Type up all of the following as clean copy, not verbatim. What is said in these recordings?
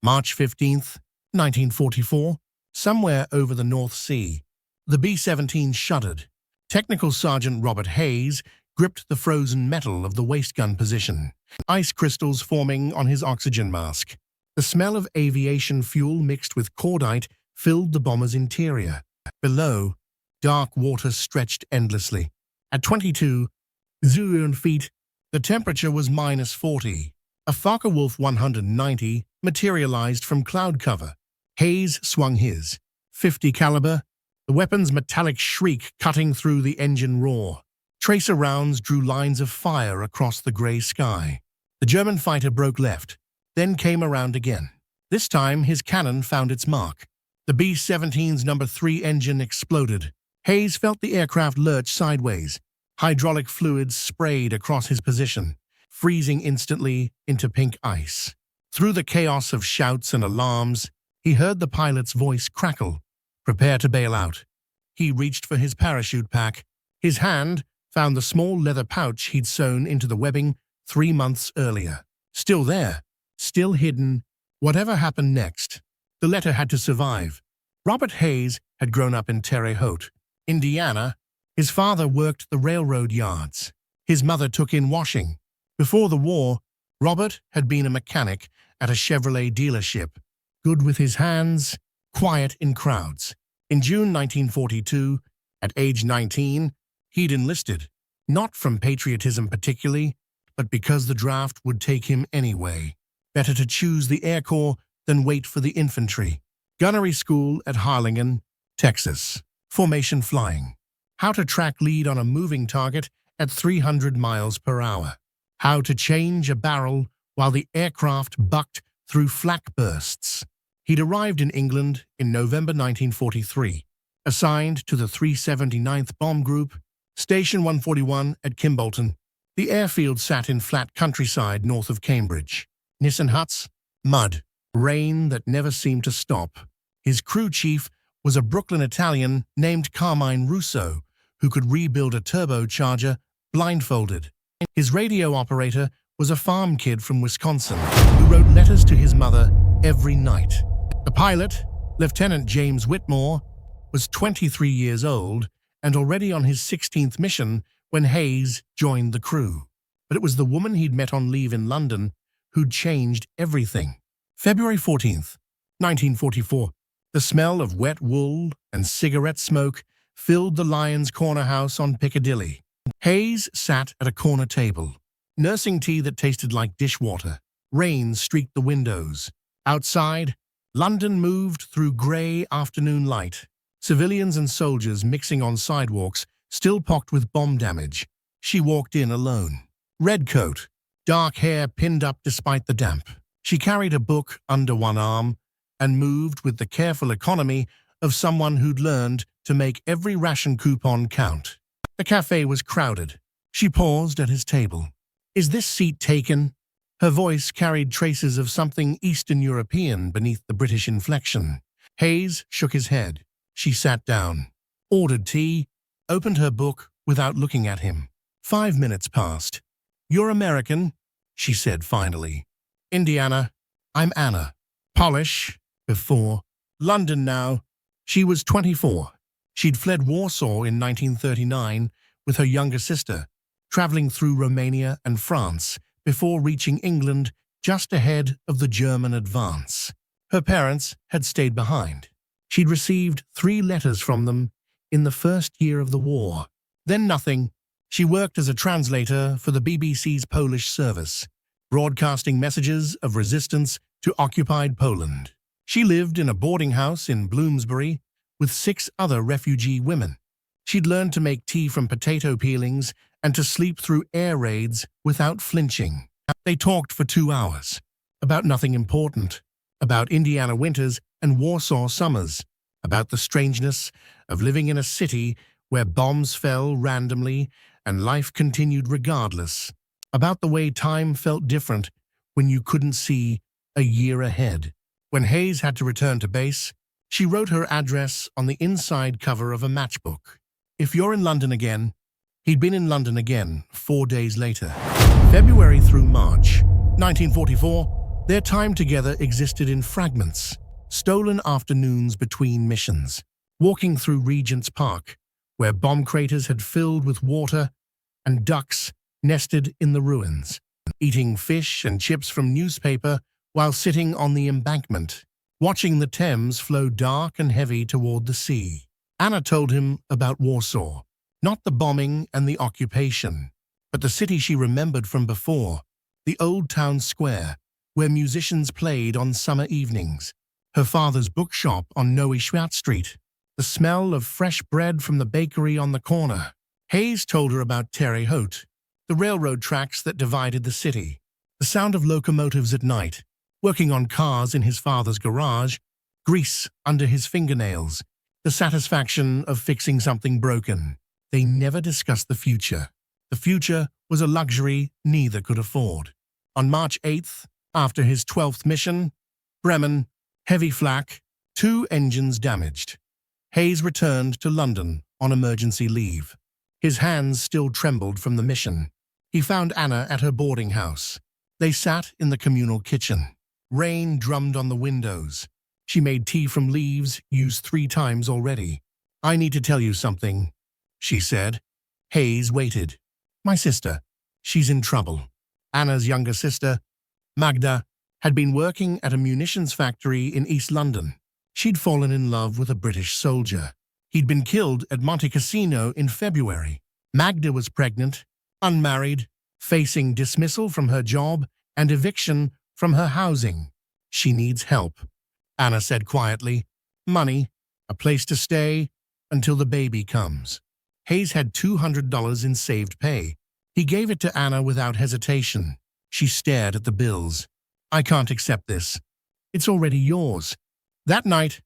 March 15th, 1944, somewhere over the North Sea. The B-17 shuddered. Technical Sergeant Robert Hayes gripped the frozen metal of the waist gun position, ice crystals forming on his oxygen mask. The smell of aviation fuel mixed with cordite filled the bomber's interior. Below, dark water stretched endlessly. At 22,000 feet, the temperature was -40. A Focke-Wulf 190 materialized from cloud cover. Hayes swung his .50 caliber, the weapon's metallic shriek cutting through the engine roar. Tracer rounds drew lines of fire across the gray sky. The German fighter broke left, then came around again. This time, his cannon found its mark. The B-17's No. 3 engine exploded. Hayes felt the aircraft lurch sideways. Hydraulic fluids sprayed across his position, freezing instantly into pink ice. Through the chaos of shouts and alarms, he heard the pilot's voice crackle. Prepare to bail out. He reached for his parachute pack. His hand found the small leather pouch he'd sewn into the webbing 3 months earlier. Still there, still hidden. Whatever happened next, the letter had to survive. Robert Hayes had grown up in Terre Haute, Indiana. His father worked the railroad yards. His mother took in washing. Before the war, Robert had been a mechanic at a Chevrolet dealership, good with his hands, quiet in crowds. In June 1942, at age 19, he'd enlisted, not from patriotism particularly, but because the draft would take him anyway. Better to choose the Air Corps than wait for the infantry. Gunnery school at Harlingen, Texas. Formation flying. How to track lead on a moving target at 300 miles per hour. How to change a barrel while the aircraft bucked through flak bursts. He'd arrived in England in November 1943, assigned to the 379th Bomb Group, Station 141 at Kimbolton. The airfield sat in flat countryside north of Cambridge. Nissen huts, mud, rain that never seemed to stop. His crew chief was a Brooklyn Italian named Carmine Russo, who could rebuild a turbocharger blindfolded. His radio operator was a farm kid from Wisconsin who wrote letters to his mother every night. The pilot, Lieutenant James Whitmore, was 23 years old and already on his 16th mission when Hayes joined the crew. But it was the woman he'd met on leave in London who'd changed everything. February 14th, 1944. The smell of wet wool and cigarette smoke filled the Lions Corner house on Piccadilly. Hayes sat at a corner table, nursing tea that tasted like dishwater. Rain streaked the windows. Outside, London moved through grey afternoon light. Civilians and soldiers mixing on sidewalks, still pocked with bomb damage. She walked in alone. Red coat, dark hair pinned up despite the damp. She carried a book under one arm and moved with the careful economy of someone who'd learned to make every ration coupon count. The cafe was crowded. She paused at his table. "Is this seat taken?" Her voice carried traces of something Eastern European beneath the British inflection. Hayes shook his head. She sat down, ordered tea, opened her book without looking at him. 5 minutes passed. "You're American," she said finally. "Indiana. I'm Anna. Polish. Before. London now." She was 24. She'd fled Warsaw in 1939 with her younger sister, traveling through Romania and France before reaching England just ahead of the German advance. Her parents had stayed behind. She'd received 3 letters from them in the first year of the war. Then nothing. She worked as a translator for the BBC's Polish service, broadcasting messages of resistance to occupied Poland. She lived in a boarding house in Bloomsbury with 6 other refugee women. She'd learned to make tea from potato peelings and to sleep through air raids without flinching. They talked for 2 hours, about nothing important, about Indiana winters and Warsaw summers, about the strangeness of living in a city where bombs fell randomly and life continued regardless, about the way time felt different when you couldn't see a year ahead. When Hayes had to return to base, she wrote her address on the inside cover of a matchbook. "If you're in London again." He'd been in London again 4 days later. February through March 1944, Their time together existed in fragments, stolen afternoons between missions, walking through Regent's Park, where bomb craters had filled with water and ducks nested in the ruins, eating fish and chips from newspaper while sitting on the embankment, watching the Thames flow dark and heavy toward the sea. Anna told him about Warsaw, not the bombing and the occupation, but the city she remembered from before, the old town square, where musicians played on summer evenings, her father's bookshop on Neustadt Street, the smell of fresh bread from the bakery on the corner. Hayes told her about Terre Haute, the railroad tracks that divided the city, the sound of locomotives at night, working on cars in his father's garage, grease under his fingernails, the satisfaction of fixing something broken. They never discussed the future. The future was a luxury neither could afford. On March 8th, after his 12th mission, Bremen, heavy flak, 2 engines damaged. Hayes returned to London on emergency leave. His hands still trembled from the mission. He found Anna at her boarding house. They sat in the communal kitchen. Rain drummed on the windows. She made tea from leaves used 3 times already. "I need to tell you something," she said. Hayes waited. "My sister. She's in trouble." Anna's younger sister, Magda, had been working at a munitions factory in East London. She'd fallen in love with a British soldier. He'd been killed at Monte Cassino in February. Magda was pregnant, unmarried, facing dismissal from her job and eviction from her housing. "She needs help," Anna said quietly. "Money, a place to stay, until the baby comes." Hayes had $200 in saved pay. He gave it to Anna without hesitation. She stared at the bills. "I can't accept this. It's already yours." That night,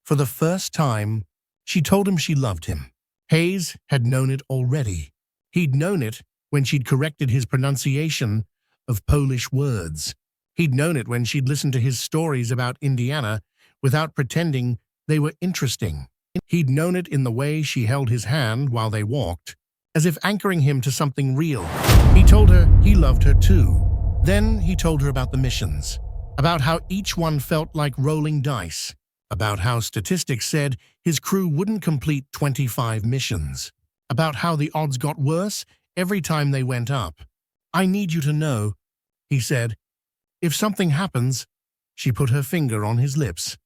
for the first time, she told him she loved him. Hayes had known it already. He'd known it when she'd corrected his pronunciation of Polish words. He'd known it when she'd listened to his stories about Indiana without pretending they were interesting. He'd known it in the way she held his hand while they walked, as if anchoring him to something real. He told her he loved her too. Then he told her about the missions, about how each one felt like rolling dice, about how statistics said his crew wouldn't complete 25 missions, about how the odds got worse every time they went up. "I need you to know," he said. "If something happens," she put her finger on his lips,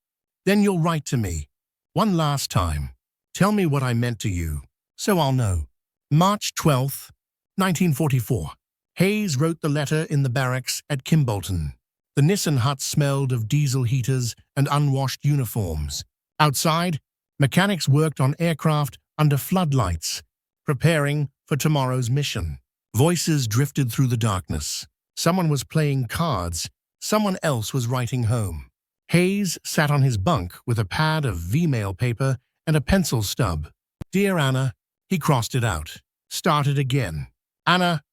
"then you'll write to me. One last time. Tell me what I meant to you, so I'll know." March 12th, 1944. Hayes wrote the letter in the barracks at Kimbolton. The Nissen hut smelled of diesel heaters and unwashed uniforms. Outside, mechanics worked on aircraft under floodlights, preparing for tomorrow's mission. Voices drifted through the darkness. Someone was playing cards. Someone else was writing home. Hayes sat on his bunk with a pad of V-mail paper and a pencil stub. "Dear Anna," he crossed it out. Started again. "Anna,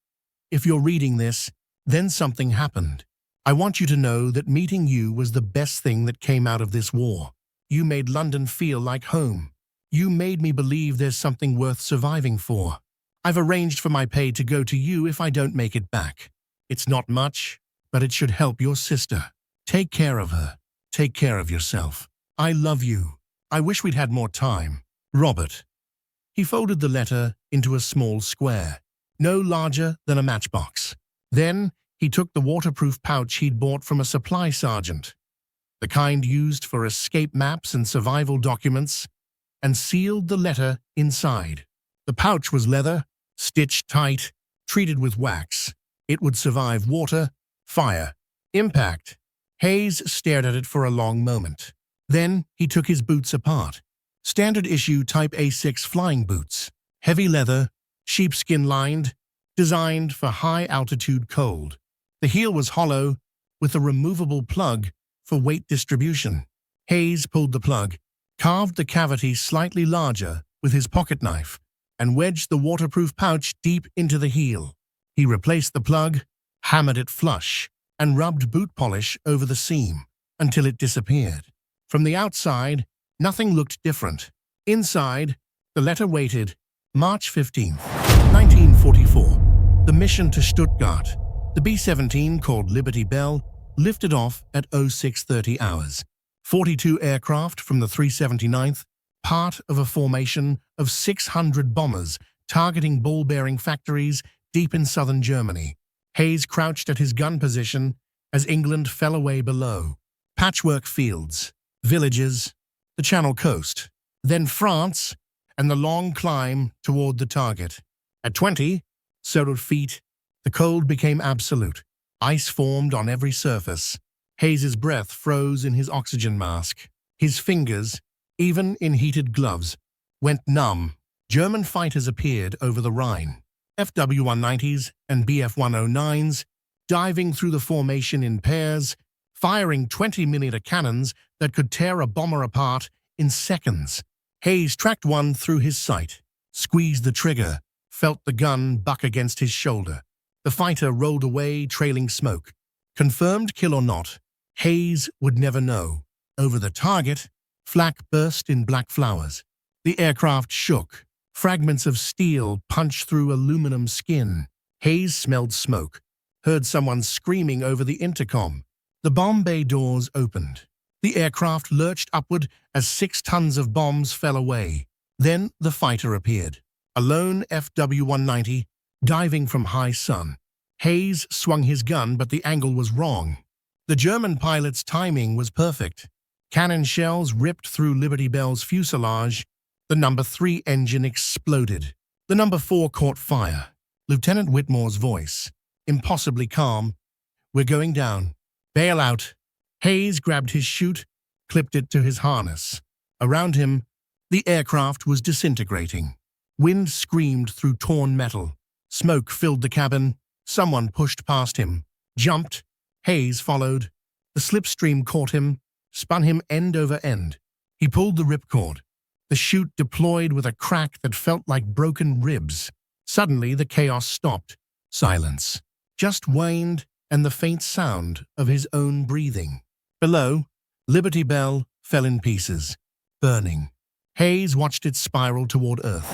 if you're reading this, then something happened. I want you to know that meeting you was the best thing that came out of this war. You made London feel like home. You made me believe there's something worth surviving for. I've arranged for my pay to go to you if I don't make it back. It's not much, but it should help your sister. Take care of her. Take care of yourself. I love you. I wish we'd had more time. Robert." He folded the letter into a small square, no larger than a matchbox. Then he took the waterproof pouch he'd bought from a supply sergeant, the kind used for escape maps and survival documents, and sealed the letter inside. The pouch was leather, stitched tight, treated with wax. It would survive water, fire, impact. Hayes stared at it for a long moment. Then he took his boots apart. Standard issue Type A6 flying boots. Heavy leather, sheepskin lined, designed for high-altitude cold. The heel was hollow, with a removable plug for weight distribution. Hayes pulled the plug, carved the cavity slightly larger with his pocket knife, and wedged the waterproof pouch deep into the heel. He replaced the plug, hammered it flush, and rubbed boot polish over the seam until it disappeared. From the outside, nothing looked different. Inside, the letter waited. March 15th, 1944. The mission to Stuttgart. The B-17, called Liberty Bell, lifted off at 0630 hours. 42 aircraft from the 379th, part of a formation of 600 bombers targeting ball-bearing factories deep in southern Germany. Hayes crouched at his gun position as England fell away below. Patchwork fields, villages, the Channel coast, then France, and the long climb toward the target. At 20 solar feet, the cold became absolute. Ice formed on every surface. Hayes's breath froze in his oxygen mask. His fingers, even in heated gloves, went numb. German fighters appeared over the Rhine. FW-190s and Bf-109s, diving through the formation in pairs, firing 20mm cannons that could tear a bomber apart in seconds. Hayes tracked one through his sight, squeezed the trigger, felt the gun buck against his shoulder. The fighter rolled away, trailing smoke. Confirmed kill or not, Hayes would never know. Over the target, flak burst in black flowers. The aircraft shook. Fragments of steel punched through aluminum skin. Hayes smelled smoke, heard someone screaming over the intercom. The bomb bay doors opened. The aircraft lurched upward as 6 tons of bombs fell away. Then the fighter appeared. A lone FW-190, diving from high sun. Hayes swung his gun, but the angle was wrong. The German pilot's timing was perfect. Cannon shells ripped through Liberty Bell's fuselage. The number 3 engine exploded. The number 4 caught fire. Lieutenant Whitmore's voice, impossibly calm. "We're going down. Bail out." Hayes grabbed his chute, clipped it to his harness. Around him, the aircraft was disintegrating. Wind screamed through torn metal. Smoke filled the cabin. Someone pushed past him, jumped. Hayes followed. The slipstream caught him, spun him end over end. He pulled the ripcord. The chute deployed with a crack that felt like broken ribs. Suddenly, the chaos stopped. Silence just waned, and the faint sound of his own breathing. Below, Liberty Bell fell in pieces, burning. Hayes watched it spiral toward Earth,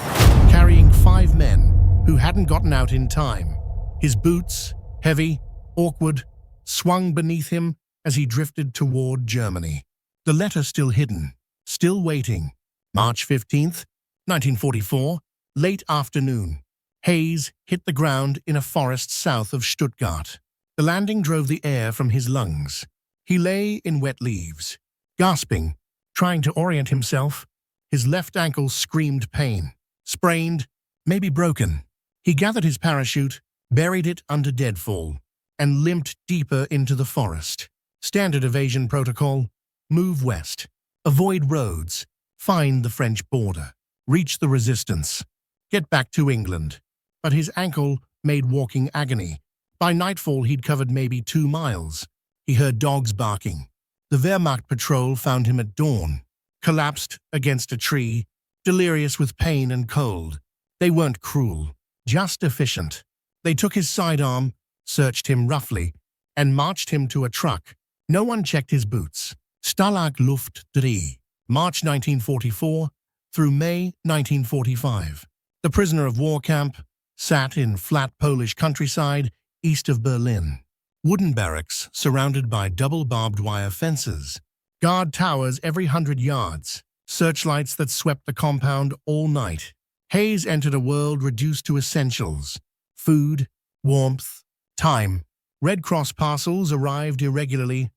carrying 5 men who hadn't gotten out in time. His boots, heavy, awkward, swung beneath him as he drifted toward Germany. The letter still hidden, still waiting. March 15th, 1944, late afternoon. Hayes hit the ground in a forest south of Stuttgart. The landing drove the air from his lungs. He lay in wet leaves, gasping, trying to orient himself. His left ankle screamed pain. Sprained, maybe broken. He gathered his parachute, buried it under deadfall, and limped deeper into the forest. Standard evasion protocol: move west, avoid roads, find the French border, reach the resistance, get back to England. But his ankle made walking agony. By nightfall, he'd covered maybe 2 miles. He heard dogs barking. The Wehrmacht patrol found him at dawn, collapsed against a tree, delirious with pain and cold. They weren't cruel, just efficient. They took his sidearm, searched him roughly, and marched him to a truck. No one checked his boots. Stalag Luft III, March 1944 through May 1945. The prisoner of war camp sat in flat Polish countryside east of Berlin. Wooden barracks surrounded by double barbed wire fences. Guard towers every 100 yards. Searchlights that swept the compound all night. Hayes entered a world reduced to essentials: food, warmth, time. Red Cross parcels arrived irregularly.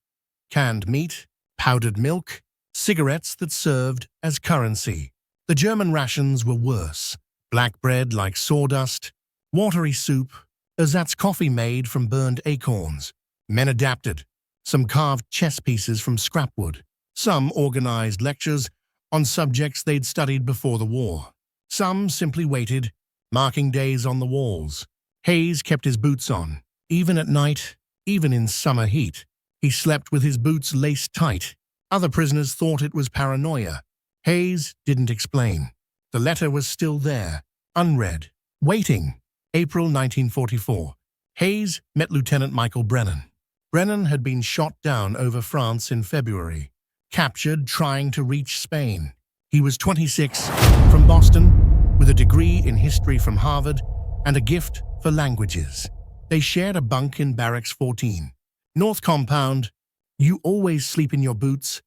Canned meat, powdered milk, cigarettes that served as currency. The German rations were worse. Black bread like sawdust, watery soup, ersatz coffee made from burned acorns. Men adapted. Some carved chess pieces from scrapwood. Some organized lectures on subjects they'd studied before the war. Some simply waited, marking days on the walls. Hayes kept his boots on. Even at night, even in summer heat, he slept with his boots laced tight. Other prisoners thought it was paranoia. Hayes didn't explain. The letter was still there, unread, waiting. April 1944. Hayes met Lieutenant Michael Brennan. Brennan had been shot down over France in February, captured trying to reach Spain. He was 26, from Boston, with a degree in history from Harvard and a gift for languages. They shared a bunk in Barracks 14. North Compound, you always sleep in your boots?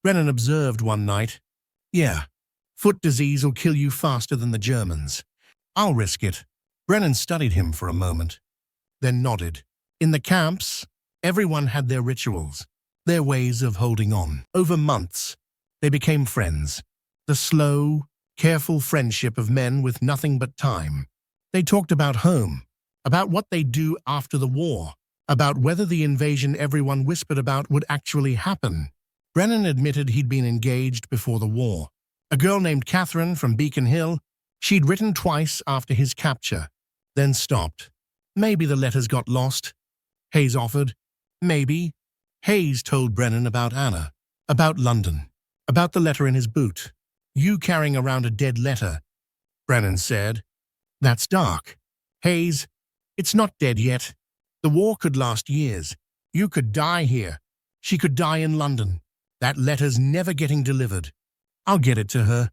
Brennan observed one night. Yeah, foot disease will kill you faster than the Germans. I'll risk it. Brennan studied him for a moment, then nodded. In the camps, everyone had their rituals, their ways of holding on. Over months, they became friends. The slow, careful friendship of men with nothing but time. They talked about home, about what they'd do after the war, about whether the invasion everyone whispered about would actually happen. Brennan admitted he'd been engaged before the war. A girl named Catherine from Beacon Hill. She'd written twice after his capture, then stopped. Maybe the letters got lost, Hayes offered. Maybe. Hayes told Brennan about Anna, about London, about the letter in his boot. You carrying around a dead letter, Brennan said. That's dark. Hayes, it's not dead yet. The war could last years. You could die here. She could die in London. That letter's never getting delivered. I'll get it to her.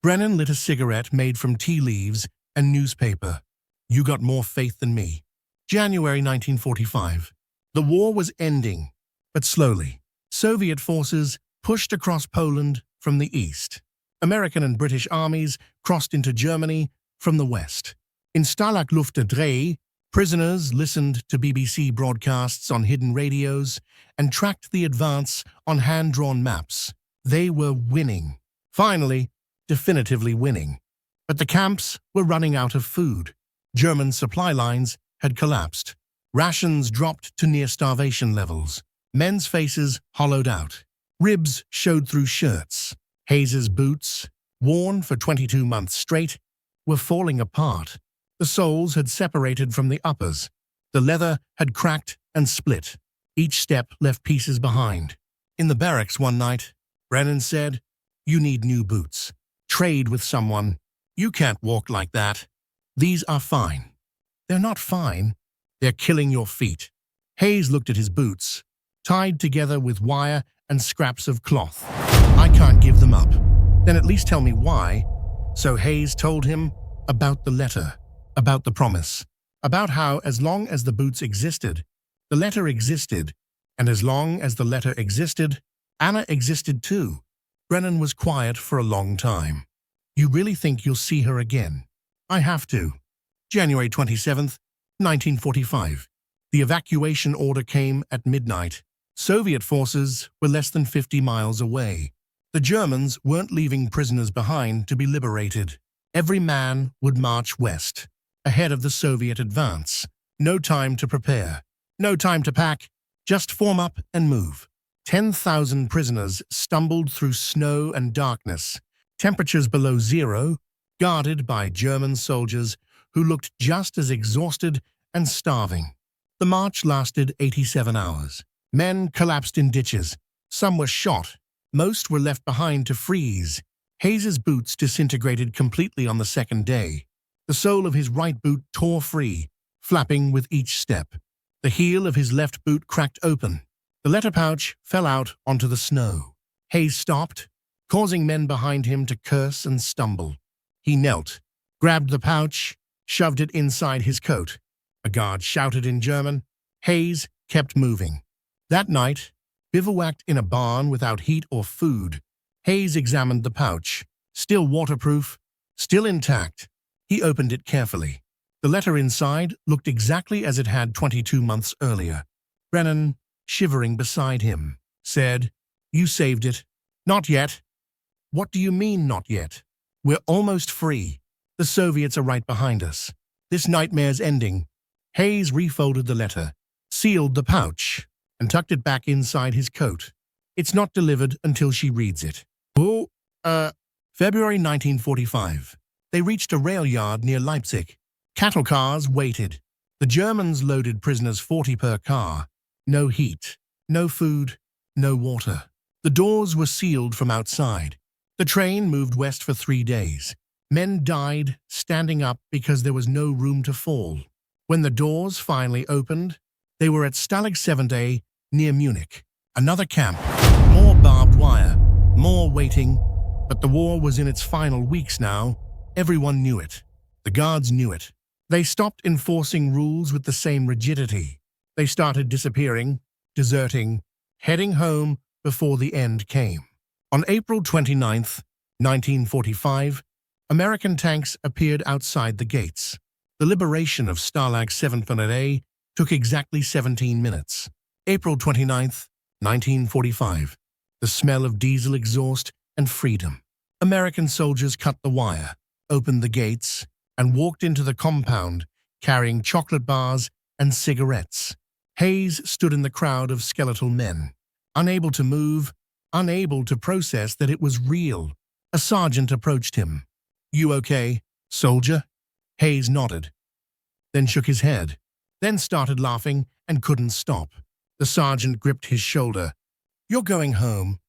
Brennan lit a cigarette made from tea leaves and newspaper. You got more faith than me. January 1945. The war was ending, but slowly. Soviet forces pushed across Poland from the east. American and British armies crossed into Germany from the west. In Stalag Luft III, prisoners listened to BBC broadcasts on hidden radios and tracked the advance on hand-drawn maps. They were winning. Finally, definitively winning. But the camps were running out of food. German supply lines had collapsed. Rations dropped to near starvation levels. Men's faces hollowed out. Ribs showed through shirts. Hayes's boots, worn for 22 months straight, were falling apart. The soles had separated from the uppers. The leather had cracked and split. Each step left pieces behind. In the barracks one night, Brennan said, "You need new boots. Trade with someone. You can't walk like that. These are fine." "They're not fine. They're killing your feet." Hayes looked at his boots, tied together with wire and scraps of cloth. "I can't give them up." "Then at least tell me why." So Hayes told him about the letter, about the promise, about how as long as the boots existed, the letter existed, and as long as the letter existed, Anna existed too. Brennan was quiet for a long time. "You really think you'll see her again?" "I have to." January 27th, 1945. The evacuation order came at midnight. Soviet forces were less than 50 miles away. The Germans weren't leaving prisoners behind to be liberated. Every man would march west, ahead of the Soviet advance. No time to prepare. No time to pack. Just form up and move. 10,000 prisoners stumbled through snow and darkness, temperatures below zero, guarded by German soldiers who looked just as exhausted and starving. The march lasted 87 hours. Men collapsed in ditches. Some were shot. Most were left behind to freeze. Hayes's boots disintegrated completely on the second day. The sole of his right boot tore free, flapping with each step. The heel of his left boot cracked open. The letter pouch fell out onto the snow. Hayes stopped, causing men behind him to curse and stumble. He knelt, grabbed the pouch, shoved it inside his coat. A guard shouted in German. Hayes kept moving. That night, bivouacked in a barn without heat or food, Hayes examined the pouch. Still waterproof, still intact. He opened it carefully. The letter inside looked exactly as it had 22 months earlier. Brennan, shivering beside him, said, "You saved it." "Not yet." "What do you mean, not yet?" "We're almost free. The Soviets are right behind us. This nightmare's ending." Hayes refolded the letter, sealed the pouch, and tucked it back inside his coat. "It's not delivered until she reads it." "Oh, February 1945. They reached a rail yard near Leipzig. Cattle cars waited. The Germans loaded prisoners 40 per car. No heat, no food, no water. The doors were sealed from outside. The train moved west for 3 days. Men died standing up because there was no room to fall. When the doors finally opened, they were at Stalag 7 near Munich. Another camp, more barbed wire, more waiting. But the war was in its final weeks now. Everyone knew it. The guards knew it. They stopped enforcing rules with the same rigidity. They started disappearing, deserting, heading home before the end came. On April 29, 1945, American tanks appeared outside the gates. The liberation of Stalag Luft III took exactly 17 minutes. April 29, 1945. The smell of diesel exhaust and freedom. American soldiers cut the wire, opened the gates, and walked into the compound carrying chocolate bars and cigarettes. Hayes stood in the crowd of skeletal men, unable to move, unable to process that it was real. A sergeant approached him. "You okay, soldier?" Hayes nodded, then shook his head, then started laughing and couldn't stop. The sergeant gripped his shoulder. "You're going home."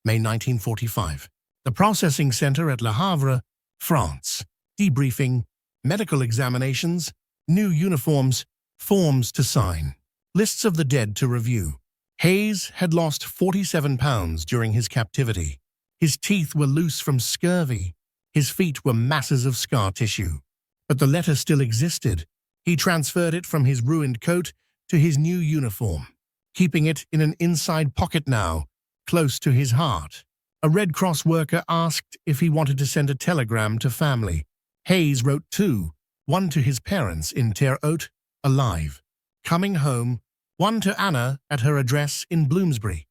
May 1945. The processing center at Le Havre, France. Debriefing, medical examinations, new uniforms, forms to sign, lists of the dead to review. Hayes had lost 47 pounds during his captivity. His teeth were loose from scurvy. His feet were masses of scar tissue. But the letter still existed. He transferred it from his ruined coat to his new uniform, keeping it in an inside pocket now, close to his heart. A Red Cross worker asked if he wanted to send a telegram to family. Hayes wrote two, one to his parents in Terre Haute, alive, coming home, one to Anna at her address in Bloomsbury.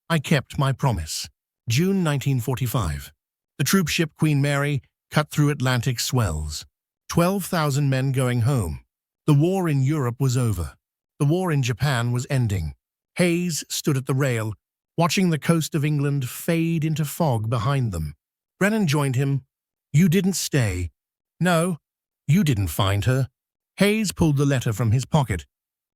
"I kept my promise." June 1945. The troop ship Queen Mary cut through Atlantic swells. 12,000 men going home. The war in Europe was over. The war in Japan was ending. Hayes stood at the rail, watching the coast of England fade into fog behind them. Brennan joined him. "You didn't stay." "No, you didn't find her." Hayes pulled the letter from his pocket,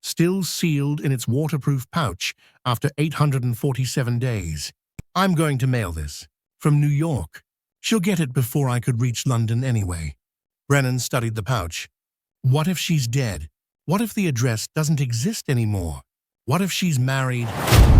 still sealed in its waterproof pouch after 847 days. "I'm going to mail this. From New York. She'll get it before I could reach London anyway." Brennan studied the pouch. What if she's dead? What if the address doesn't exist anymore? What if she's married?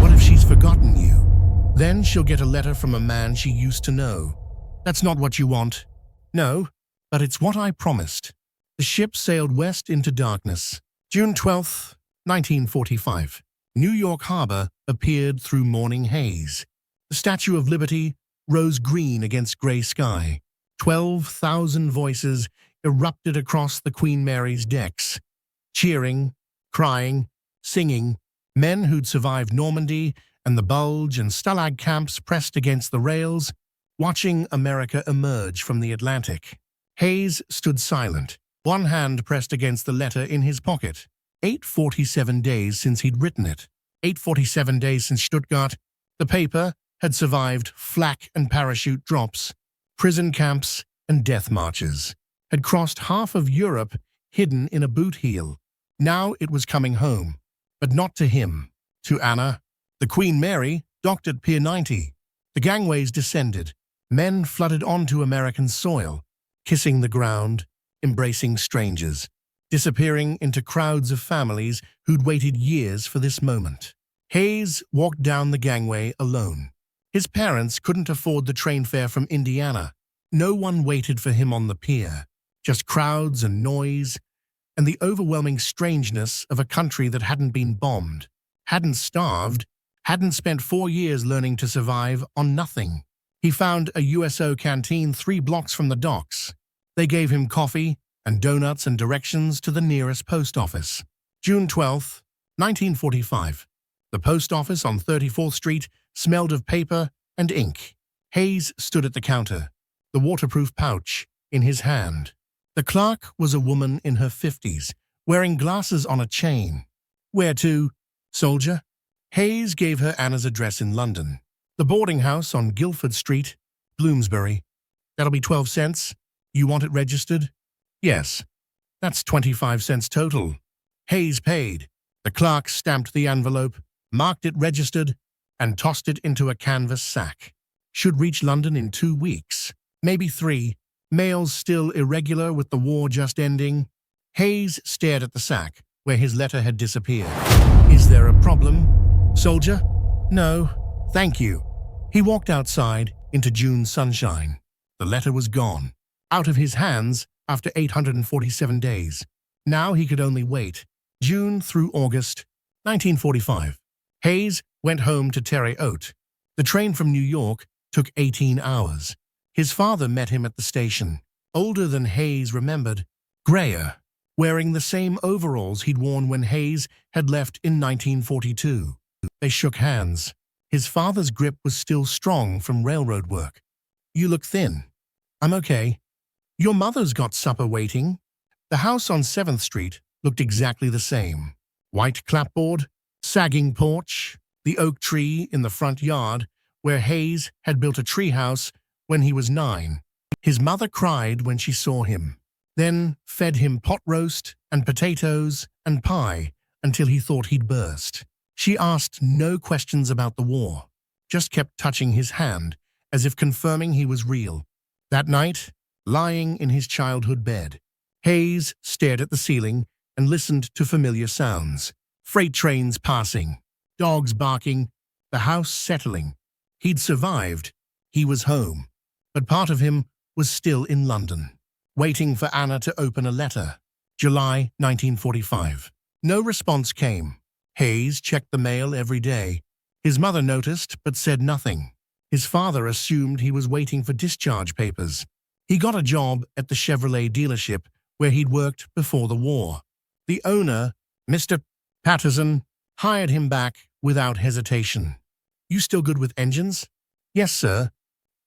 What if she's forgotten you? Then she'll get a letter from a man she used to know. That's not what you want. No, but it's what I promised. The ship sailed west into darkness. June 12, 1945. New York Harbor appeared through morning haze. The Statue of Liberty rose green against gray sky. 12,000 voices erupted across the Queen Mary's decks, cheering, crying, singing. Men who'd survived Normandy and the Bulge and Stalag camps pressed against the rails, watching America emerge from the Atlantic. Hayes stood silent, one hand pressed against the letter in his pocket. 847 days since he'd written it. 847 days since Stuttgart. The paper had survived flak and parachute drops, prison camps and death marches, had crossed half of Europe hidden in a boot heel. Now it was coming home, but not to him, to Anna. The Queen Mary docked at Pier 90. The gangways descended. Men flooded onto American soil, kissing the ground, embracing strangers, disappearing into crowds of families who'd waited years for this moment. Hayes walked down the gangway alone. His parents couldn't afford the train fare from Indiana. No one waited for him on the pier. Just crowds and noise, and the overwhelming strangeness of a country that hadn't been bombed, hadn't starved, hadn't spent 4 years learning to survive on nothing. He found a USO canteen 3 blocks from the docks. They gave him coffee and donuts and directions to the nearest post office. June 12, 1945. The post office on 34th Street smelled of paper and ink. Hayes stood at the counter, the waterproof pouch in his hand. The clerk was a woman in her 50s, wearing glasses on a chain. "Where to, soldier?" Hayes gave her Anna's address in London. "The boarding house on Guildford Street, Bloomsbury. That'll be 12 cents. You want it registered?" "Yes. That's 25 cents total." Hayes paid. The clerk stamped the envelope, marked it registered, and tossed it into a canvas sack. Should reach London in 2 weeks, maybe 3. Mails still irregular with the war just ending. Hayes stared at the sack, where his letter had disappeared. "Is there a problem, soldier?" "No, thank you." He walked outside into June sunshine. The letter was gone, out of his hands after 847 days. Now he could only wait. June through August, 1945. Hayes went home to Terre Haute. The train from New York took 18 hours. His father met him at the station, older than Hayes remembered, grayer, wearing the same overalls he'd worn when Hayes had left in 1942. They shook hands. His father's grip was still strong from railroad work. "You look thin." "I'm okay." "Your mother's got supper waiting." The house on 7th Street looked exactly the same. White clapboard, sagging porch, the oak tree in the front yard where Hayes had built a treehouse when he was 9. His mother cried when she saw him, then fed him pot roast and potatoes and pie until he thought he'd burst. She asked no questions about the war, just kept touching his hand as if confirming he was real. That night, lying in his childhood bed, Hayes stared at the ceiling and listened to familiar sounds. Freight trains passing, dogs barking, the house settling. He'd survived. He was home. But part of him was still in London, waiting for Anna to open a letter. July 1945. No response came. Hayes checked the mail every day. His mother noticed but said nothing. His father assumed he was waiting for discharge papers. He got a job at the Chevrolet dealership where he'd worked before the war. The owner, Mr. Patterson, hired him back without hesitation. "You still good with engines?" "Yes, sir."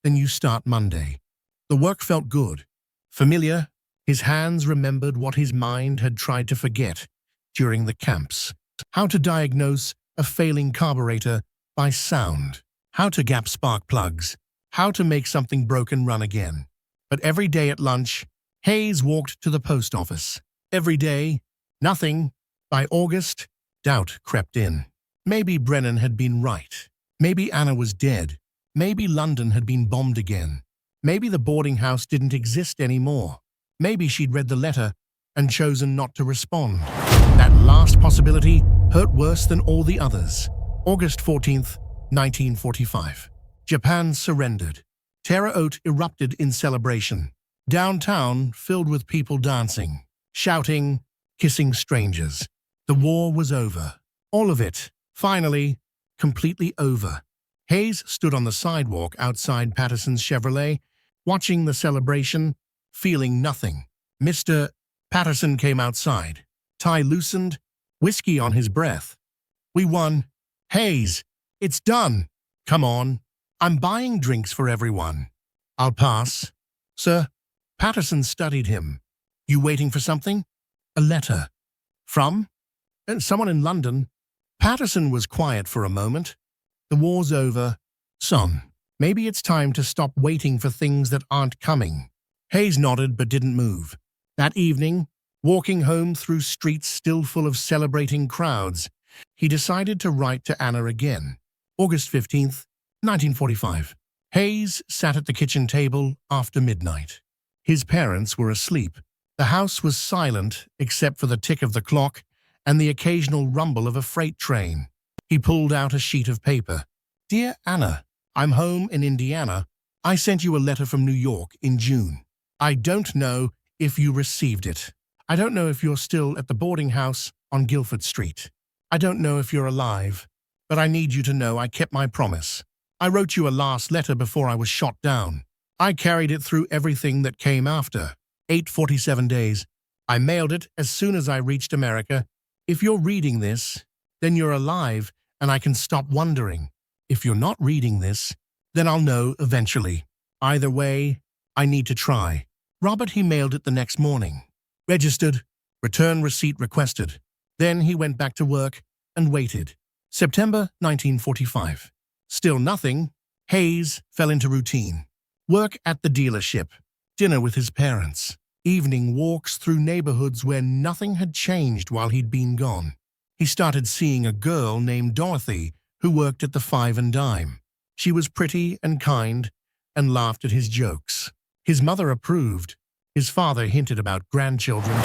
"Then you start Monday." The work felt good, familiar. His hands remembered what his mind had tried to forget during the camps. How to diagnose a failing carburetor by sound. How to gap spark plugs. How to make something broken run again. But every day at lunch, Hayes walked to the post office. Every day, nothing. By August, doubt crept in. Maybe Brennan had been right. Maybe Anna was dead. Maybe London had been bombed again. Maybe the boarding house didn't exist anymore. Maybe she'd read the letter and chosen not to respond. That last possibility hurt worse than all the others. August 14th, 1945. Japan surrendered. Terre Haute erupted in celebration. Downtown filled with people dancing, shouting, kissing strangers. The war was over. All of it, finally, completely over. Hayes stood on the sidewalk outside Patterson's Chevrolet, watching the celebration, feeling nothing. Mr. Patterson came outside, tie loosened, whiskey on his breath. "We won. Hayes, it's done. Come on. I'm buying drinks for everyone." "I'll pass." "Sir?" Patterson studied him. "You waiting for something?" "A letter." "From?" "Someone in London." Patterson was quiet for a moment. "The war's over. Son, maybe it's time to stop waiting for things that aren't coming." Hayes nodded but didn't move. That evening, walking home through streets still full of celebrating crowds, he decided to write to Anna again. August 15th, 1945. Hayes sat at the kitchen table after midnight. His parents were asleep. The house was silent except for the tick of the clock and the occasional rumble of a freight train. He pulled out a sheet of paper. "Dear Anna, I'm home in Indiana. I sent you a letter from New York in June. I don't know if you received it. I don't know if you're still at the boarding house on Guilford Street. I don't know if you're alive, but I need you to know I kept my promise. I wrote you a last letter before I was shot down. I carried it through everything that came after. 847 days. I mailed it as soon as I reached America. If you're reading this, then you're alive and I can stop wondering. If you're not reading this, then I'll know eventually. Either way, I need to try." Robert, he mailed it the next morning. Registered, return receipt requested. Then he went back to work and waited. September 1945. Still nothing. Hayes fell into routine. Work at the dealership, dinner with his parents, evening walks through neighborhoods where nothing had changed while he'd been gone. He started seeing a girl named Dorothy who worked at the Five and Dime. She was pretty and kind and laughed at his jokes. His mother approved. His father hinted about grandchildren.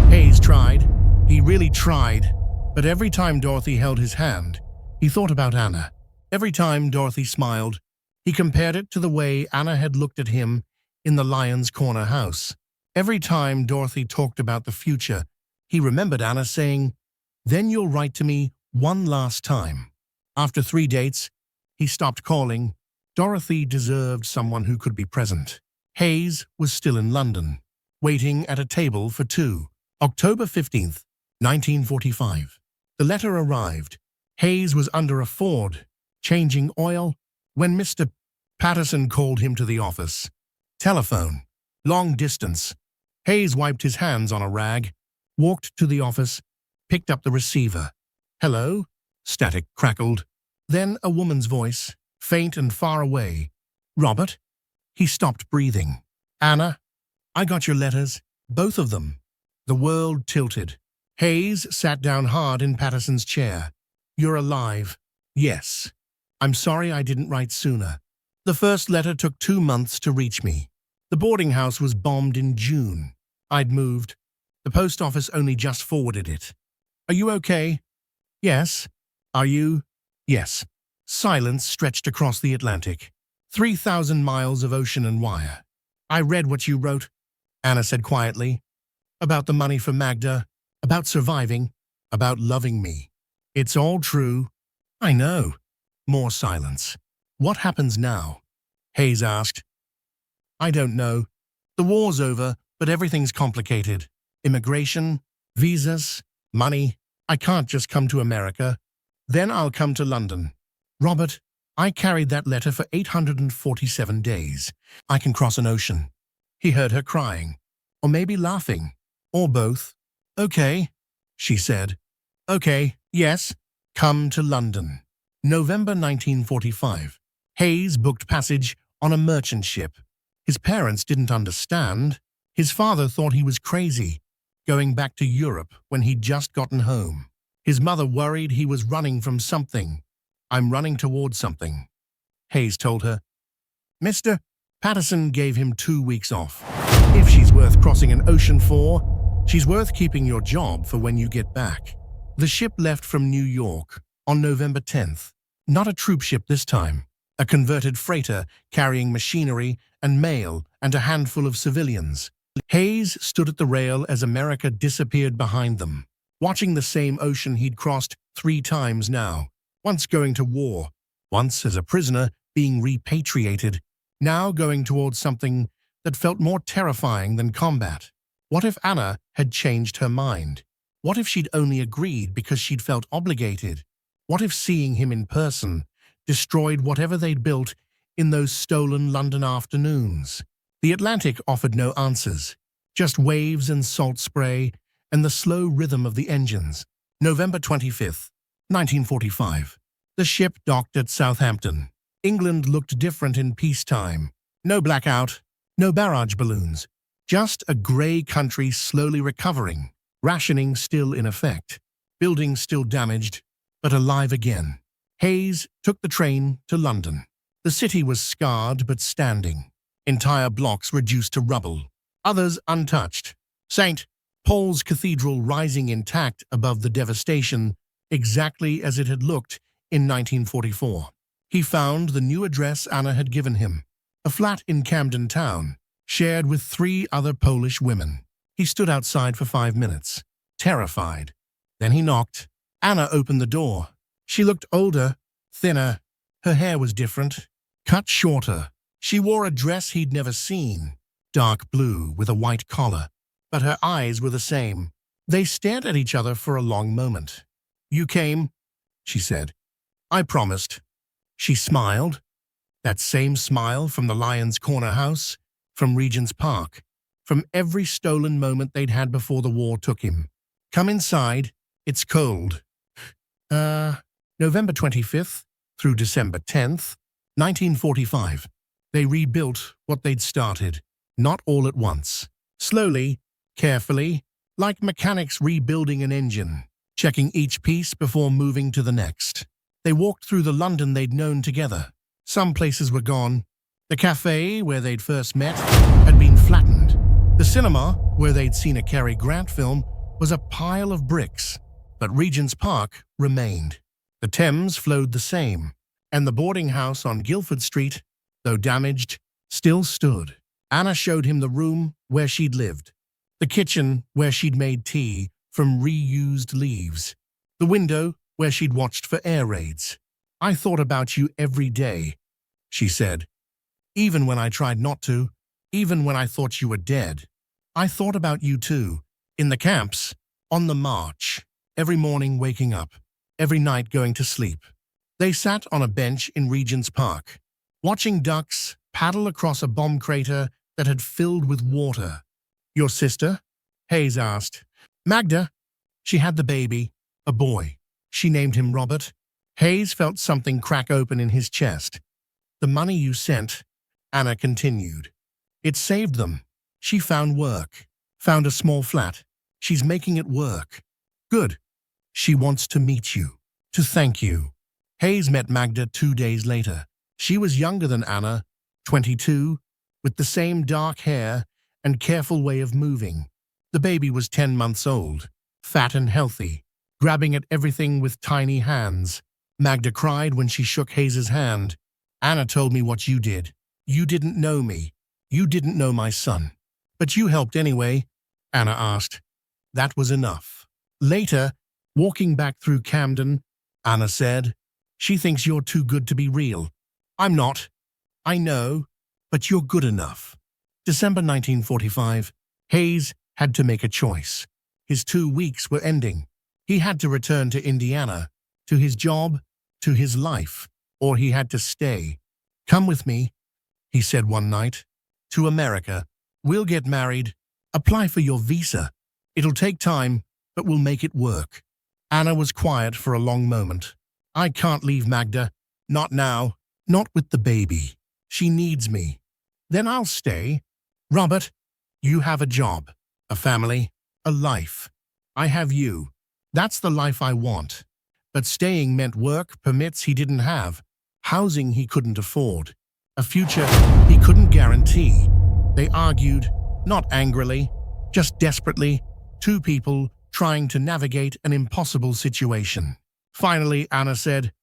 Hayes tried. He really tried. But every time Dorothy held his hand, he thought about Anna. Every time Dorothy smiled, he compared it to the way Anna had looked at him in the Lion's Corner house. Every time Dorothy talked about the future, he remembered Anna saying, "Then you'll write to me one last time." After 3 dates, he stopped calling. Dorothy deserved someone who could be present. Hayes was still in London, waiting at a table for two. October 15th, 1945. The letter arrived. Hayes was under a Ford, changing oil, when Mr. Patterson called him to the office. Telephone. Long distance. Hayes wiped his hands on a rag, walked to the office, picked up the receiver. "Hello?" Static crackled. Then a woman's voice, faint and far away. "Robert?" He stopped breathing. "Anna? I got your letters, both of them." The world tilted. Hayes sat down hard in Patterson's chair. "You're alive." "Yes. I'm sorry I didn't write sooner. The first letter took 2 months to reach me. The boarding house was bombed in June. I'd moved. The post office only just forwarded it. Are you okay?" "Yes." "Are you?" "Yes." Silence stretched across the Atlantic. 3,000 miles of ocean and wire. "I read what you wrote," Anna said quietly. "About the money for Magda, about surviving, about loving me. It's all true." "I know." More silence. "What happens now?" Hayes asked. "I don't know. The war's over, but everything's complicated. Immigration, visas, money. I can't just come to America. Then I'll come to London. Robert, I carried that letter for 847 days. I can cross an ocean." He heard her crying, or maybe laughing, or both. "Okay," she said. "Okay, yes, come to London." November 1945. Hayes booked passage on a merchant ship. His parents didn't understand. His father thought he was crazy, going back to Europe when he'd just gotten home. His mother worried he was running from something. "I'm running towards something," Hayes told her. Mr. Patterson gave him 2 weeks off. "If she's worth crossing an ocean for, she's worth keeping your job for when you get back." The ship left from New York on November 10th. Not a troop ship this time. A converted freighter carrying machinery and mail and a handful of civilians. Hayes stood at the rail as America disappeared behind them, watching the same ocean he'd crossed 3 times now. Once going to war, once as a prisoner being repatriated, now going towards something that felt more terrifying than combat. What if Anna had changed her mind? What if she'd only agreed because she'd felt obligated? What if seeing him in person destroyed whatever they'd built in those stolen London afternoons? The Atlantic offered no answers, just waves and salt spray and the slow rhythm of the engines. November 25th, 1945. The ship docked at Southampton. England looked different in peacetime. No blackout, no barrage balloons, just a grey country slowly recovering, rationing still in effect, buildings still damaged, but alive again. Hayes took the train to London. The city was scarred but standing. Entire blocks reduced to rubble, others untouched. St. Paul's Cathedral rising intact above the devastation, exactly as it had looked in 1944. He found the new address Anna had given him, a flat in Camden Town, shared with 3 other Polish women. He stood outside for 5 minutes, terrified. Then he knocked. Anna opened the door. She looked older, thinner. Her hair was different, cut shorter. She wore a dress he'd never seen, dark blue with a white collar. But her eyes were the same. They stared at each other for a long moment. "You came," she said. "I promised." She smiled. That same smile from the Lion's Corner house, from Regent's Park, from every stolen moment they'd had before the war took him. "Come inside. It's cold." November 25th through December 10th, 1945. They rebuilt what they'd started, not all at once. Slowly, carefully, like mechanics rebuilding an engine, checking each piece before moving to the next. They walked through the London they'd known together. Some places were gone. The cafe where they'd first met had been flattened. The cinema, where they'd seen a Cary Grant film, was a pile of bricks. But Regent's Park remained. The Thames flowed the same, and the boarding house on Guildford Street, though damaged, still stood. Anna showed him the room where she'd lived, the kitchen where she'd made tea from reused leaves, the window where she'd watched for air raids. I thought about you every day, she said. Even when I tried not to, even when I thought you were dead. I thought about you too, in the camps, on the march, every morning waking up, every night going to sleep. They sat on a bench in Regent's Park, watching ducks paddle across a bomb crater that had filled with water. Your sister? Hayes asked. Magda. She had the baby, a boy. She named him Robert. Hayes felt something crack open in his chest. The money you sent, Anna continued. It saved them. She found work, found a small flat. She's making it work. Good. She wants to meet you, to thank you. Hayes met Magda 2 days later. She was younger than Anna, 22, with the same dark hair and careful way of moving. The baby was 10 months old, fat and healthy, grabbing at everything with tiny hands. Magda cried when she shook Hayes's hand. Anna told me what you did. You didn't know me. You didn't know my son. But you helped anyway, Anna asked. That was enough. Later, walking back through Camden, Anna said, she thinks you're too good to be real. I'm not. I know, but you're good enough. December 1945, Hayes had to make a choice. His 2 weeks were ending. He had to return to Indiana, to his job, to his life, or he had to stay. Come with me, he said one night, to America. We'll get married. Apply for your visa. It'll take time, but we'll make it work. Anna was quiet for a long moment. I can't leave Magda. Not now. Not with the baby. She needs me. Then I'll stay. Robert, you have a job, a family, a life. I have you. That's the life I want. But staying meant work, permits he didn't have, housing he couldn't afford, a future he couldn't guarantee. They argued, not angrily, just desperately, two people trying to navigate an impossible situation. Finally, Anna said,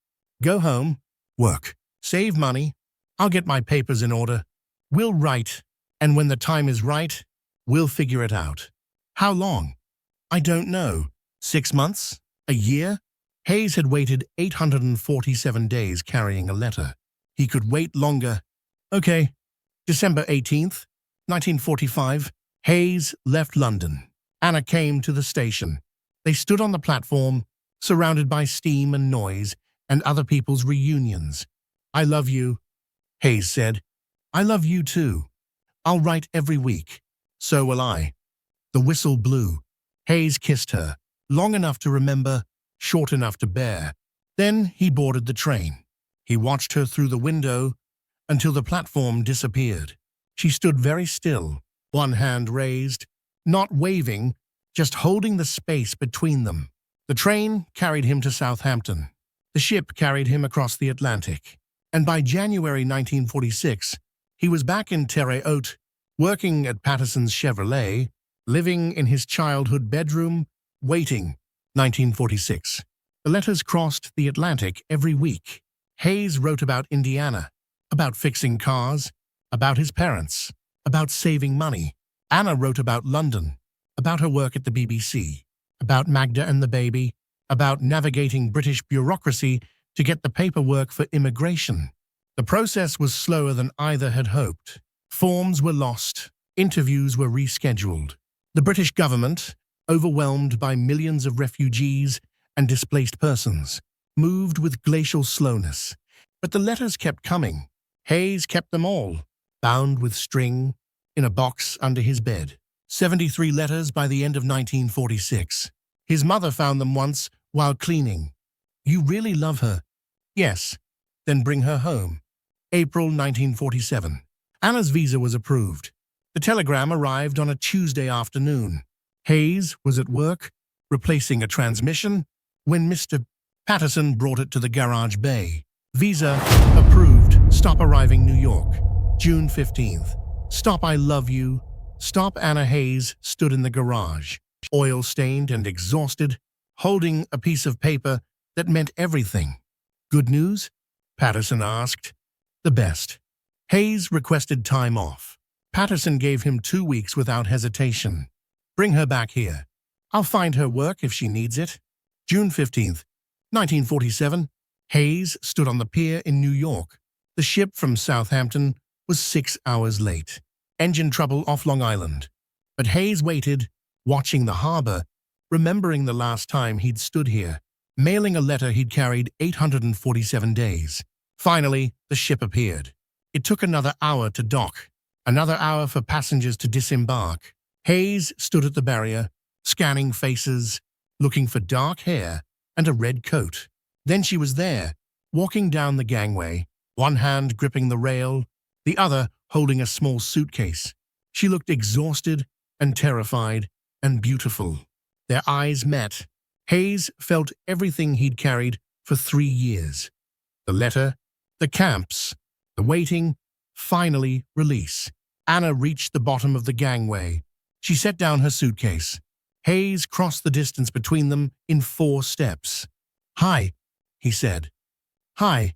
go home, work, save money. I'll get my papers in order. We'll write, and when the time is right, we'll figure it out. How long? I don't know. 6 months? A year? Hayes had waited 847 days carrying a letter. He could wait longer. Okay. December 18th, 1945, Hayes left London. Anna came to the station. They stood on the platform, surrounded by steam and noise and other people's reunions. I love you, Hayes said. I love you too. I'll write every week. So will I. The whistle blew. Hayes kissed her, long enough to remember, short enough to bear. Then he boarded the train. He watched her through the window until the platform disappeared. She stood very still, one hand raised, not waving, just holding the space between them. The train carried him to Southampton. The ship carried him across the Atlantic. And by January 1946, he was back in Terre Haute, working at Patterson's Chevrolet, living in his childhood bedroom, waiting. 1946. The letters crossed the Atlantic every week. Hayes wrote about Indiana, about fixing cars, about his parents, about saving money. Anna wrote about London, about her work at the BBC, about Magda and the baby, about navigating British bureaucracy to get the paperwork for immigration. The process was slower than either had hoped. Forms were lost, interviews were rescheduled. The British government, overwhelmed by millions of refugees and displaced persons, moved with glacial slowness. But the letters kept coming. Hayes kept them all, bound with string, in a box under his bed. 73 letters by the end of 1946. His mother found them once while cleaning. You really love her? Yes. Then bring her home. April 1947. Anna's visa was approved. The telegram arrived on a Tuesday afternoon. Hayes was at work, replacing a transmission, when Mr. Patterson brought it to the garage bay. Visa approved. Stop arriving New York. June 15th. Stop I love you. Stop Anna Hayes stood in the garage, oil-stained and exhausted, holding a piece of paper that meant everything. Good news? Patterson asked. The best. Hayes requested time off. Patterson gave him 2 weeks without hesitation. Bring her back here. I'll find her work if she needs it. June 15th, 1947. Hayes stood on the pier in New York. The ship from Southampton was 6 hours late. Engine trouble off Long Island. But Hayes waited, watching the harbor, remembering the last time he'd stood here, mailing a letter he'd carried 847 days. Finally, the ship appeared. It took another hour to dock, another hour for passengers to disembark. Hayes stood at the barrier, scanning faces, looking for dark hair and a red coat. Then she was there, walking down the gangway, one hand gripping the rail, the other holding a small suitcase. She looked exhausted and terrified and beautiful. Their eyes met. Hayes felt everything he'd carried for 3 years. The letter, the camps, the waiting, finally release. Anna reached the bottom of the gangway. She set down her suitcase. Hayes crossed the distance between them in 4 steps. "Hi," he said. "Hi."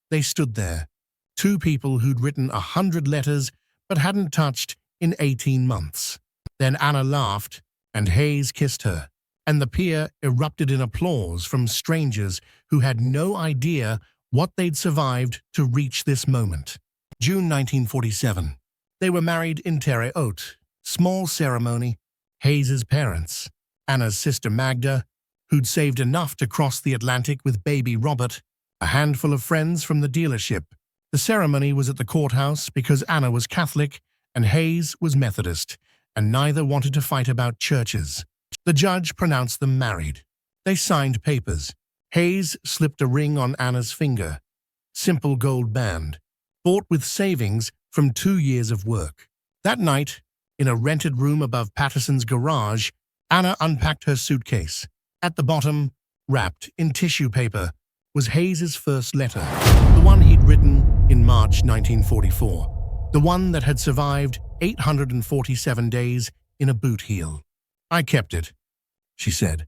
They stood there. 2 people who'd written 100 letters but hadn't touched in 18 months. Then Anna laughed, and Hayes kissed her, and the pier erupted in applause from strangers who had no idea what they'd survived to reach this moment. June 1947. They were married in Terre Haute. Small ceremony. Hayes's parents, Anna's sister Magda, who'd saved enough to cross the Atlantic with baby Robert, a handful of friends from the dealership. The ceremony was at the courthouse because Anna was Catholic and Hayes was Methodist, and neither wanted to fight about churches. The judge pronounced them married. They signed papers. Hayes slipped a ring on Anna's finger. Simple gold band, bought with savings from 2 years of work. That night, in a rented room above Patterson's garage, Anna unpacked her suitcase. At the bottom, wrapped in tissue paper, was Hayes's first letter, the one he'd written in March 1944, the one that had survived 847 days in a boot heel. "I kept it," she said.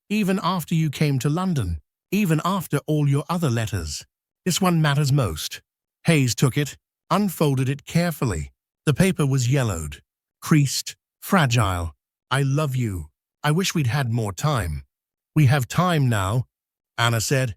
"Even after you came to London, even after all your other letters. This one matters most." Hayes took it, unfolded it carefully. The paper was yellowed, creased, fragile. "I love you. I wish we'd had more time." "We have time now," Anna said.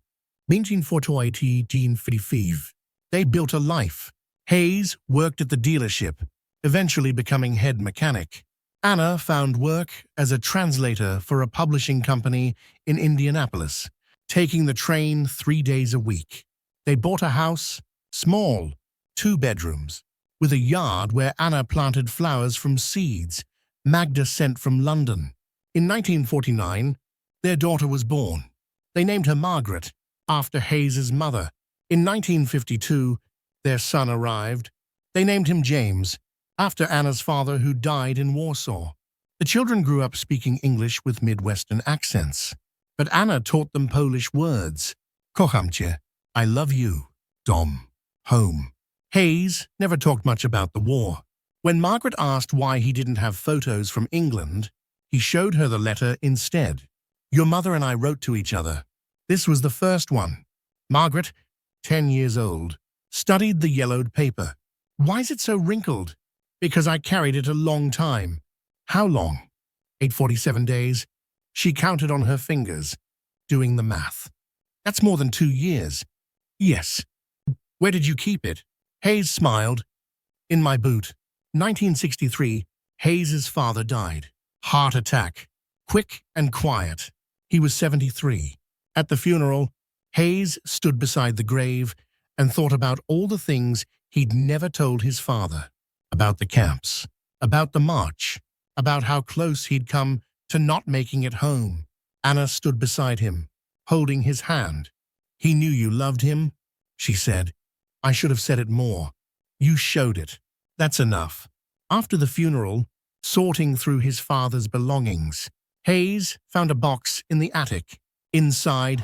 1945. They built a life. Hayes worked at the dealership, eventually becoming head mechanic. Anna found work as a translator for a publishing company in Indianapolis, taking the train 3 days a week. They bought a house, small, 2 bedrooms, with a yard where Anna planted flowers from seeds Magda sent from London. In 1949, their daughter was born. They named her Margaret, after Hayes's mother. In 1952, their son arrived. They named him James, after Anna's father who died in Warsaw. The children grew up speaking English with Midwestern accents, but Anna taught them Polish words. Kocham cię, I love you, dom, home. Hayes never talked much about the war. When Margaret asked why he didn't have photos from England, he showed her the letter instead. "Your mother and I wrote to each other. This was the first one." Margaret, 10 years old, studied the yellowed paper. "Why is it so wrinkled?" "Because I carried it a long time." "How long?" 847 days. She counted on her fingers, doing the math. "That's more than 2 years." "Yes." "Where did you keep it?" Hayes smiled. "In my boot." 1963, Hayes's father died. Heart attack. Quick and quiet. He was 73. At the funeral, Hayes stood beside the grave and thought about all the things he'd never told his father. About the camps, about the march, about how close he'd come to not making it home. Anna stood beside him, holding his hand. "He knew you loved him," she said. "I should have said it more. You showed it. That's enough." After the funeral, sorting through his father's belongings, Hayes found a box in the attic. Inside,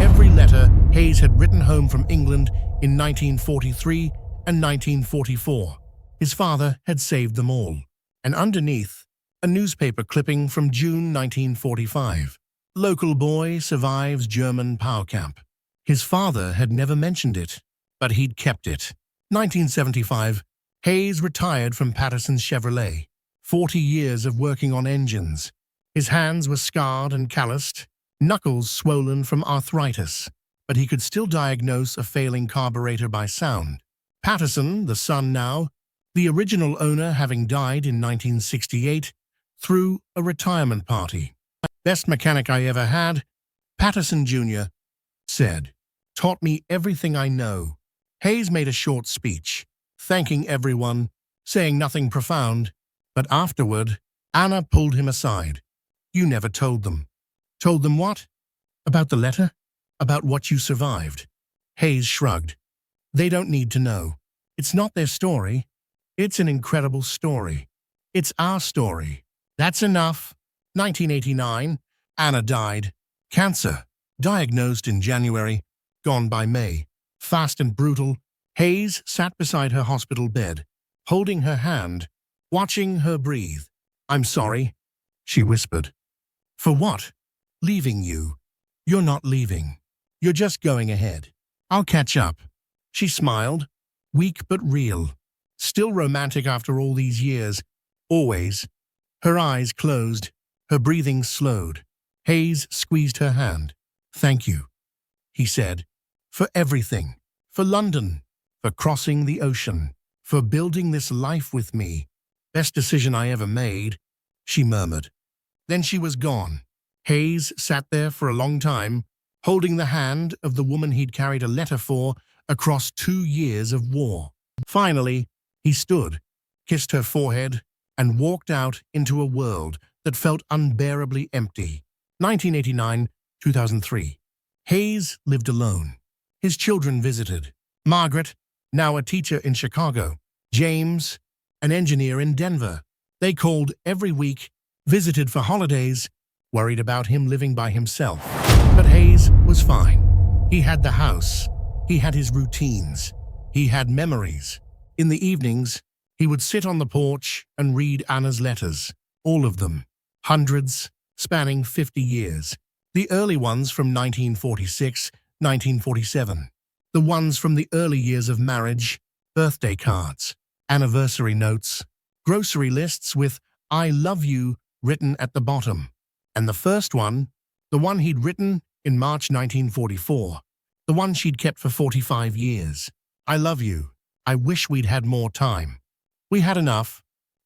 every letter Hayes had written home from England in 1943 and 1944. His father had saved them all. And underneath, a newspaper clipping from June 1945. "Local boy survives German POW camp." His father had never mentioned it, but he'd kept it. 1975, Hayes retired from Patterson's Chevrolet. 40 years of working on engines. His hands were scarred and calloused, knuckles swollen from arthritis. but he could still diagnose a failing carburetor by sound. Patterson, the son now, the original owner having died in 1968, threw a retirement party. "Best mechanic I ever had," Patterson Jr. said. "Taught me everything I know." Hayes made a short speech, thanking everyone, saying nothing profound, but afterward, Anna pulled him aside. "You never told them." "Told them what? About the letter? About what you survived?" Hayes shrugged. "They don't need to know. It's not their story. It's an incredible story. It's our story. That's enough." 1989, Anna died. Cancer, diagnosed in January, gone by May. Fast and brutal, Hayes sat beside her hospital bed, holding her hand, watching her breathe. "I'm sorry," she whispered. "For what?" "Leaving you. You're not leaving. You're just going ahead. I'll catch up." She smiled, weak but real. Still romantic after all these years. Always. Her eyes closed, her breathing slowed. Hayes squeezed her hand. "Thank you," he said, "for everything. For London. For crossing the ocean. For building this life with me. Best decision I ever made," she murmured. Then she was gone. Hayes sat there for a long time, holding the hand of the woman he'd carried a letter for across 2 years of war. Finally, he stood, kissed her forehead, and walked out into a world that felt unbearably empty. 1989-2003. Hayes lived alone. His children visited. Margaret, now a teacher in Chicago. James, an engineer in Denver. They called every week, visited for holidays, worried about him living by himself. But Hayes was fine. He had the house. He had his routines. He had memories. In the evenings, he would sit on the porch and read Anna's letters. All of them. Hundreds, spanning 50 years. The early ones from 1946, 1947. The ones from the early years of marriage, birthday cards, anniversary notes, grocery lists with "I love you" written at the bottom. And the first one, the one he'd written in March 1944, the one she'd kept for 45 years. "I love you. I wish we'd had more time." "We had enough,"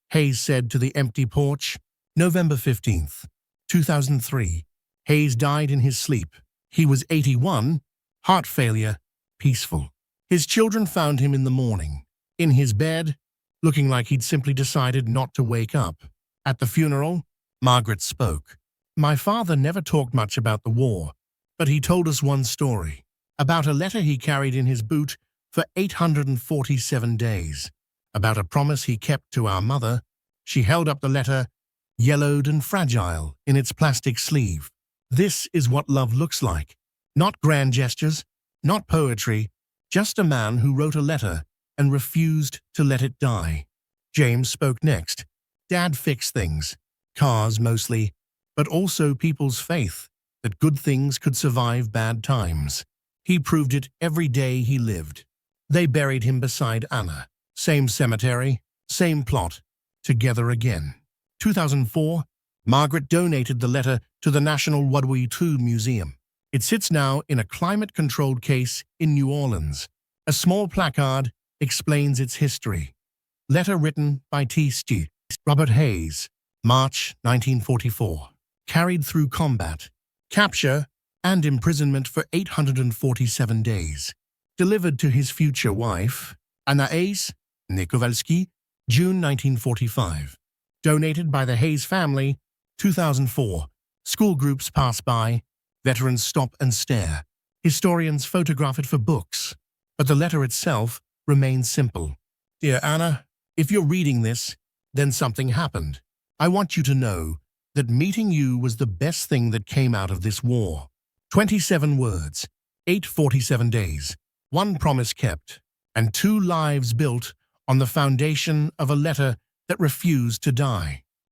Hayes said to the empty porch. November 15th, 2003. Hayes died in his sleep. He was 81, heart failure, peaceful. His children found him in the morning, in his bed, looking like he'd simply decided not to wake up. At the funeral, Margaret spoke. "My father never talked much about the war, but he told us one story, about a letter he carried in his boot for 847 days, about a promise he kept to our mother." She held up the letter, yellowed and fragile in its plastic sleeve. "This is what love looks like. Not grand gestures, not poetry, just a man who wrote a letter and refused to let it die." James spoke next. Dad fixed things, cars mostly, but also people's faith that good things could survive bad times. He proved it every day he lived. They buried him beside Anna. Same cemetery, same plot, together again. 2004, Margaret donated the letter to the National WWII Museum. It sits now in a climate-controlled case in New Orleans. A small placard explains its history. Letter written by T.St. Robert Hayes, March 1944. Carried through combat, capture, and imprisonment for 847 days. Delivered to his future wife, Anaïs Nikowalski, June 1945. Donated by the Hayes family, 2004. School groups pass by, veterans stop and stare. Historians photograph it for books. But the letter itself remains simple. "Dear Anna, if you're reading this, then something happened. I want you to know that meeting you was the best thing that came out of this war." 27 words, 847 days, 1 promise kept, and 2 lives built on the foundation of a letter that refused to die.